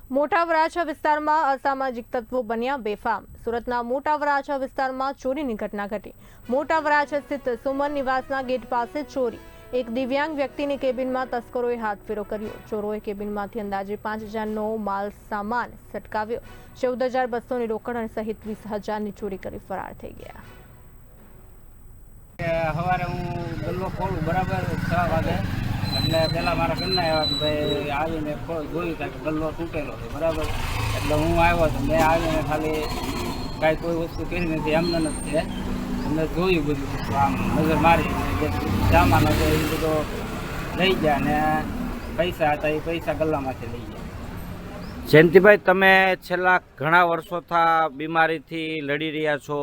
મોટા વરાછા વિસ્તારમાં અસામાજિક તત્વો બન્યા બેફામ। સુરતના મોટા વરાછા વિસ્તારમાં ચોરીની ઘટના ઘટી। મોટા વરાછા સ્થિત સુમન નિવાસના ગેટ પાસે ચોરી। એક દિવ્યાંગ વ્યક્તિની કેબિનમાં તસ્કરોએ હાથફેરો કર્યો। ચોરોએ કેબિનમાંથી અંદાજે 5,000નો માલ સામાન સટકાવ્યો। 14,200ની રોકડ અને સહિત 20,000ની ચોરી કરી ફરાર થઈ ગયા। સવારે હું ગલ્લો ખોલું બરાબર 6 વાગે એટલે પહેલાં મારા ઘરના આવ્યા કે ભાઈ આવીને જોયું કે ગલ્લો તૂટેલો છે બરાબર। એટલે હું આવ્યો તો મેં આવીને ખાલી કાંઈ કોઈ વસ્તુ કરી નથી એમને નથી છે મેં જોયું બધું આમ નજર મારી જે સામાન હતો એ બધો લઈ ગયા ને પૈસા હતા એ પૈસા ગલ્લામાંથી લઈ ગયા। જયંતિભાઈ, તમે છેલ્લા ઘણા વર્ષોથી બીમારીથી લડી રહ્યા છો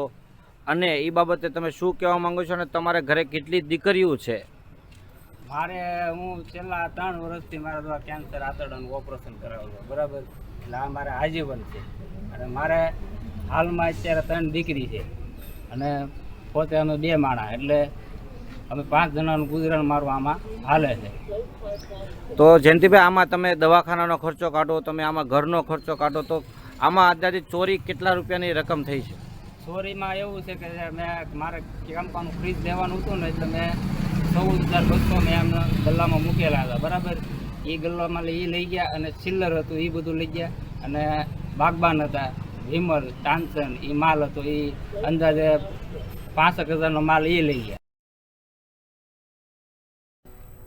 અને એ બાબતે તમે શું કહેવા માંગો છો અને તમારે ઘરે કેટલી દીકરીઓ છે? મારે હું છેલ્લા 3 વર્ષથી મારા દ્વારા કેન્સર આંતરડાનું ઓપરેશન કરાવેલું બરાબર। એટલે આ મારે આજીવન છે અને મારે હાલમાં અત્યારે 3 દીકરી છે અને પોતે અમે 2 માણા એટલે અમે 5 જણાનું ગુજરાન મારું આમાં હાલે છે। તો જયંતિભાઈ, આમાં તમે દવાખાનાનો ખર્ચો કાઢો, તમે આમાં ઘરનો ખર્ચો કાઢો, તો આમાં અંદાજિત ચોરી કેટલા રૂપિયાની રકમ થઈ છે? ચોરીમાં એવું છે કે મેં મારે કેમ્પાનું ફ્રીજ લેવાનું હતું ને એટલે મેં 14,200 મેં એમને ગલ્લામાં મૂકેલા હતા બરાબર। એ ગલ્લામાં એ લઈ ગયા અને ચિલ્લર હતું એ બધું લઈ ગયા અને બાગબાન હતા, વિમલ, ટાન્સન એ માલ હતો એ અંદાજે 65,000નો માલ એ લઈ ગયા।